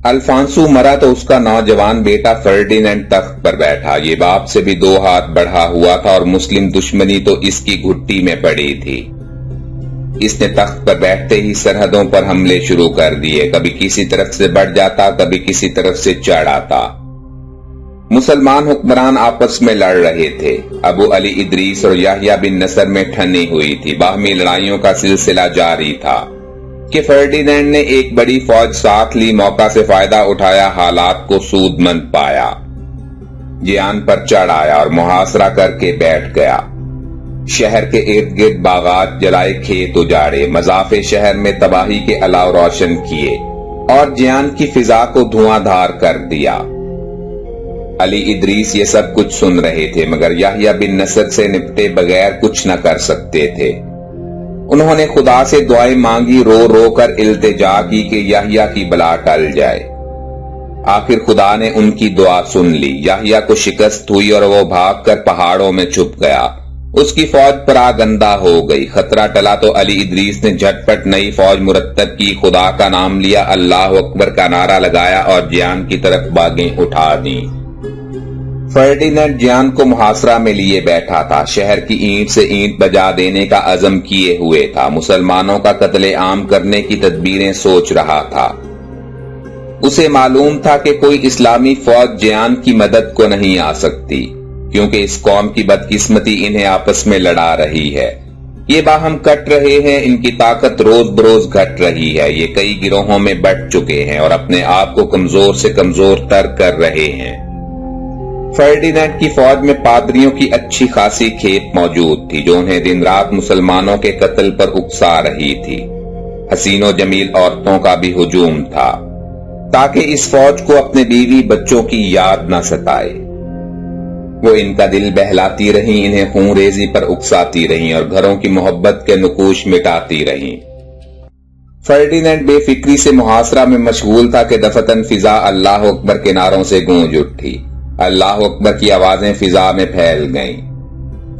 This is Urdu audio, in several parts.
الفانسو مرا تو اس کا نوجوان بیٹا فرڈینینڈ تخت پر بیٹھا۔ یہ باپ سے بھی 2 ہاتھ بڑھا ہوا تھا اور مسلم دشمنی تو اس کی گھٹی میں پڑی تھی۔ اس نے تخت پر بیٹھتے ہی سرحدوں پر حملے شروع کر دیے، کبھی کسی طرف سے بڑھ جاتا، کبھی کسی طرف سے چڑھ آتا۔ مسلمان حکمران آپس میں لڑ رہے تھے۔ ابو علی ادریس اور یحییٰ بن نصر میں ٹھنی ہوئی تھی۔ باہمی لڑائیوں کا سلسلہ جاری تھا کہ فرڈینینڈ نے ایک بڑی فوج ساتھ لی، موقع سے فائدہ اٹھایا، حالات کو سود مند پایا، جیان پر چڑھ آیا اور محاصرہ کر کے بیٹھ گیا۔ شہر کے ارد گرد باغات جلائے، کھیت اجاڑے، مضاف شہر میں تباہی کے الاؤ روشن کیے اور جیان کی فضا کو دھواں دھار کر دیا۔ علی ادریس یہ سب کچھ سن رہے تھے، مگر یحییٰ بن نصر سے نپٹے بغیر کچھ نہ کر سکتے تھے۔ انہوں نے خدا سے دعائیں مانگی، رو رو کر التجا کی کہ یحییٰ کی بلا ٹل جائے۔ آخر خدا نے ان کی دعا سن لی۔ یحییٰ کو شکست ہوئی اور وہ بھاگ کر پہاڑوں میں چھپ گیا۔ اس کی فوج پراگندہ ہو گئی۔ خطرہ ٹلا تو علی ادریس نے جھٹ پٹ نئی فوج مرتب کی، خدا کا نام لیا، اللہ اکبر کا نعرہ لگایا اور جیان کی طرف باغیں اٹھا دیں۔ فرڈینینڈ جیان کو محاصرہ میں لیے بیٹھا تھا، شہر کی اینٹ سے اینٹ بجا دینے کا عزم کیے ہوئے تھا، مسلمانوں کا قتل عام کرنے کی تدبیریں سوچ رہا تھا۔ اسے معلوم تھا کہ کوئی اسلامی فوج جیان کی مدد کو نہیں آ سکتی، کیونکہ اس قوم کی بدقسمتی انہیں آپس میں لڑا رہی ہے۔ یہ باہم کٹ رہے ہیں، ان کی طاقت روز بروز گھٹ رہی ہے، یہ کئی گروہوں میں بٹ چکے ہیں اور اپنے آپ کو کمزور سے کمزور تر کر رہے ہیں۔ فرڈینینڈ کی فوج میں پادریوں کی اچھی خاصی کھیپ موجود تھی، جو انہیں دن رات مسلمانوں کے قتل پر اکسا رہی تھی۔ حسین و جمیل عورتوں کا بھی ہجوم تھا، تاکہ اس فوج کو اپنے بیوی بچوں کی یاد نہ ستائے۔ وہ ان کا دل بہلاتی رہیں، انہیں خون ریزی پر اکساتی رہیں اور گھروں کی محبت کے نقوش مٹاتی رہیں۔ فرڈینینڈ بے فکری سے محاصرہ میں مشغول تھا کہ دفتن فضا اللہ اکبر کے نعروں سے گونج اٹھی۔ اللہ اکبر کی آوازیں فضا میں پھیل گئیں۔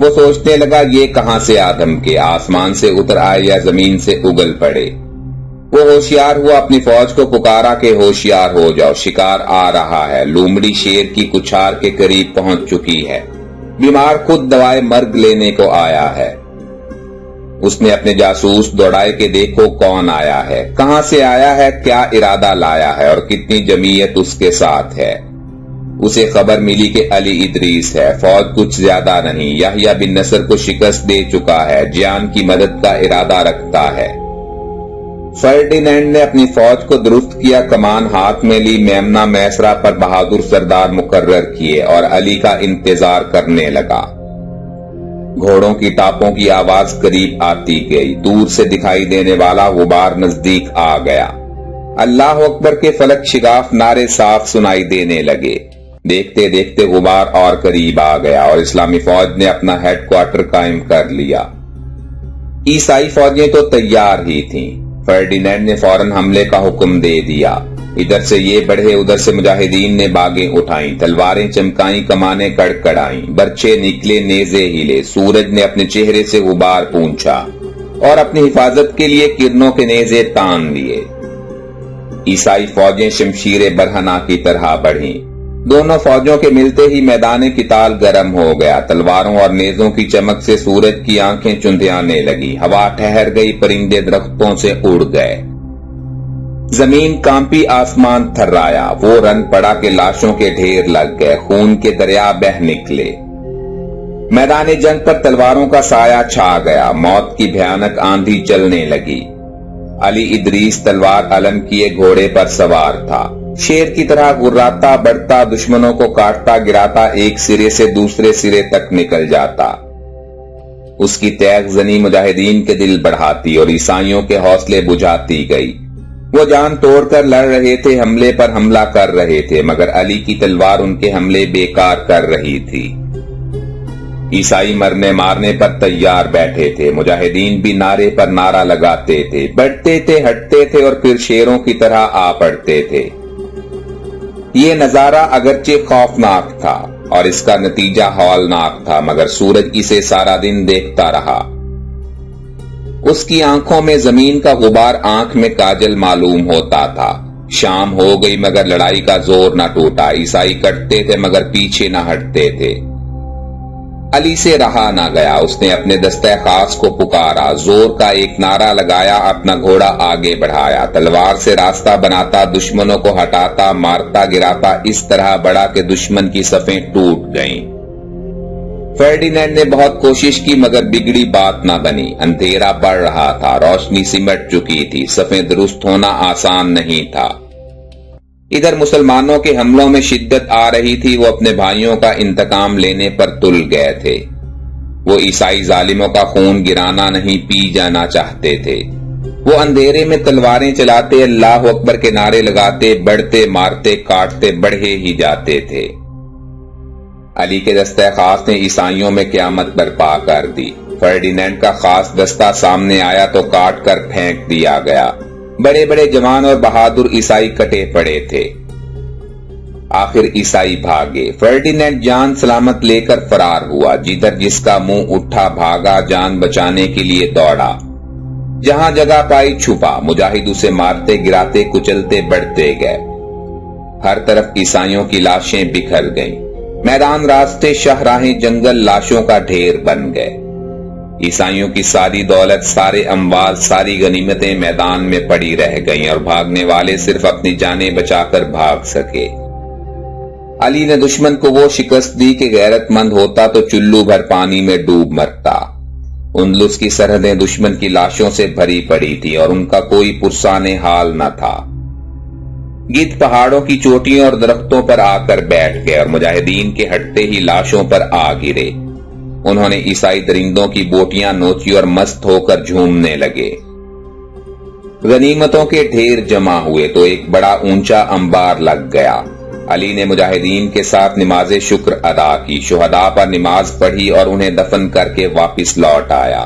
وہ سوچنے لگا، یہ کہاں سے آدم کے آسمان سے اتر آئے یا زمین سے اگل پڑے۔ وہ ہوشیار ہوا، اپنی فوج کو پکارا کہ ہوشیار ہو جاؤ، شکار آ رہا ہے، لومڑی شیر کی کچھار کے قریب پہنچ چکی ہے، بیمار خود دوائے مرگ لینے کو آیا ہے۔ اس نے اپنے جاسوس دوڑائے کہ دیکھو کون آیا ہے، کہاں سے آیا ہے، کیا ارادہ لایا ہے اور کتنی جمعیت اس کے ساتھ ہے۔ اسے خبر ملی کہ علی ادریس ہے، فوج کچھ زیادہ نہیں، یحییٰ بن نصر کو شکست دے چکا ہے، جیان کی مدد کا ارادہ رکھتا ہے۔ فرڈینینڈ نے اپنی فوج کو درست کیا، کمان ہاتھ میں لی، میمنہ میسرہ پر بہادر سردار مقرر کیے اور علی کا انتظار کرنے لگا۔ گھوڑوں کی ٹاپوں کی آواز قریب آتی گئی، دور سے دکھائی دینے والا غبار نزدیک آ گیا۔ اللہ اکبر کے فلک شگاف نعرے صاف سنائی دینے لگے۔ دیکھتے دیکھتے غبار اور قریب آ گیا اور اسلامی فوج نے اپنا ہیڈ کوارٹر قائم کر لیا۔ عیسائی فوجیں تو تیار ہی تھیں۔ فرڈینینڈ نے فوراً حملے کا حکم دے دیا۔ ادھر سے یہ بڑھے، ادھر سے مجاہدین نے باغیں اٹھائیں، تلواریں چمکائیں، کمانیں کڑکڑائیں، برچے نکلے، نیزے ہلے، سورج نے اپنے چہرے سے غبار پونچھا اور اپنی حفاظت کے لیے کرنوں کے نیزے تان لیے۔ عیسائی فوجیں شمشیر برہنہ کی طرح بڑھیں۔ دونوں فوجوں کے ملتے ہی میدان قتال گرم ہو گیا، تلواروں اور نیزوں کی چمک سے سورج کی آنکھیں چندھیانے لگی، ہوا ٹھہر گئی، پرندے درختوں سے اڑ گئے، زمین کانپی، آسمان تھرایا، وہ رن پڑا کہ لاشوں کے ڈھیر لگ گئے، خون کے دریا بہہ نکلے۔ میدان جنگ پر تلواروں کا سایہ چھا گیا، موت کی بھیانک آندھی چلنے لگی۔ علی ادریس تلوار علم کیے گھوڑے پر سوار تھا، شیر کی طرح غراتا بڑھتا، دشمنوں کو کاٹتا گراتا، ایک سرے سے دوسرے سرے تک نکل جاتا۔ اس کی تیغ زنی مجاہدین کے دل بڑھاتی اور عیسائیوں کے حوصلے بجھاتی گئی۔ وہ جان توڑ کر لڑ رہے تھے، حملے پر حملہ کر رہے تھے، مگر علی کی تلوار ان کے حملے بیکار کر رہی تھی۔ عیسائی مرنے مارنے پر تیار بیٹھے تھے، مجاہدین بھی نعرے پر نعرہ لگاتے تھے، بڑھتے تھے، ہٹتے تھے اور پھر شیروں کی طرح آ پڑتے تھے۔ یہ نظارہ اگرچہ خوفناک تھا اور اس کا نتیجہ ہولناک تھا، مگر سورج اسے سارا دن دیکھتا رہا۔ اس کی آنکھوں میں زمین کا غبار آنکھ میں کاجل معلوم ہوتا تھا، شام ہو گئی مگر لڑائی کا زور نہ ٹوٹا، عیسائی کٹتے تھے مگر پیچھے نہ ہٹتے تھے۔ علی سے رہا نہ گیا، اس نے اپنے دستہ خاص کو پکارا، زور کا ایک نعرہ لگایا، اپنا گھوڑا آگے بڑھایا، تلوار سے راستہ بناتا، دشمنوں کو ہٹاتا، مارتا گراتا، اس طرح بڑھا کہ دشمن کی صفیں ٹوٹ گئیں۔ فرڈینینڈ نے بہت کوشش کی مگر بگڑی بات نہ بنی، اندھیرا پڑ رہا تھا، روشنی سمٹ چکی تھی، صفیں درست ہونا آسان نہیں تھا۔ ادھر مسلمانوں کے حملوں میں شدت آ رہی تھی، وہ اپنے بھائیوں کا انتقام لینے پر تل گئے تھے۔ وہ عیسائی ظالموں کا خون گرانا نہیں، پی جانا چاہتے تھے۔ وہ اندھیرے میں تلواریں چلاتے، اللہ اکبر کے نعرے لگاتے، بڑھتے، مارتے، کاٹتے، بڑھے ہی جاتے تھے۔ علی کے دستہ خاص نے عیسائیوں میں قیامت برپا کر دی۔ فرڈینینڈ کا خاص دستہ سامنے آیا تو کاٹ کر پھینک دیا گیا۔ بڑے بڑے جوان اور بہادر عیسائی کٹے پڑے تھے۔ آخر عیسائی بھاگے۔ فرڈینینڈ جان سلامت لے کر فرار ہوا، جدھر جس کا منہ اٹھا بھاگا، جان بچانے کے لیے دوڑا، جہاں جگہ پائی چھپا، مجاہد اسے مارتے گراتے کچلتے بڑھتے گئے۔ ہر طرف عیسائیوں کی لاشیں بکھر گئیں، میدان، راستے، شاہراہیں، جنگل لاشوں کا ڈھیر بن گئے۔ عیسائیوں کی ساری دولت، سارے اموال، ساری غنیمتیں میدان میں پڑی رہ گئیں اور بھاگنے والے صرف اپنی جانیں بچا کر بھاگ سکے۔ علی نے دشمن کو وہ شکست دی کہ غیرت مند ہوتا تو چلو بھر پانی میں ڈوب مرتا۔ اندلس کی سرحدیں دشمن کی لاشوں سے بھری پڑی تھی اور ان کا کوئی پرسان حال نہ تھا۔ گدھ پہاڑوں کی چوٹیوں اور درختوں پر آ کر بیٹھ گئے اور مجاہدین کے ہٹتے ہی لاشوں پر آ گرے۔ انہوں نے عیسائی درندوں کی بوٹیاں نوچی اور مست ہو کر جھومنے لگے۔ غنیمتوں کے ڈھیر جمع ہوئے تو ایک بڑا اونچا انبار لگ گیا۔ علی نے مجاہدین کے ساتھ نماز شکر ادا کی، شہداء پر نماز پڑھی اور انہیں دفن کر کے واپس لوٹ آیا۔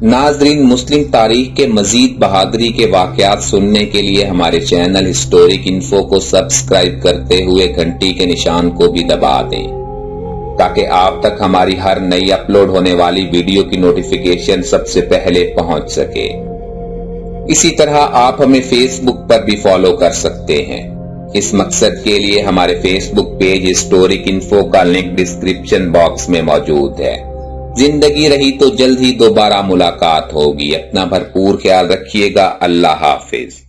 ناظرین، مسلم تاریخ کے مزید بہادری کے واقعات سننے کے لیے ہمارے چینل ہسٹورک انفو کو سبسکرائب کرتے ہوئے گھنٹی کے نشان کو بھی دبا دیں تاکہ آپ تک ہماری ہر نئی اپلوڈ ہونے والی ویڈیو کی نوٹیفیکیشن سب سے پہلے پہنچ سکے۔ اسی طرح آپ ہمیں فیس بک پر بھی فالو کر سکتے ہیں۔ اس مقصد کے لیے ہمارے فیس بک پیج ہسٹورک انفو کا لنک ڈسکرپشن باکس میں موجود ہے۔ زندگی رہی تو جلد ہی دوبارہ ملاقات ہوگی۔ اپنا بھرپور خیال رکھیے گا۔ اللہ حافظ۔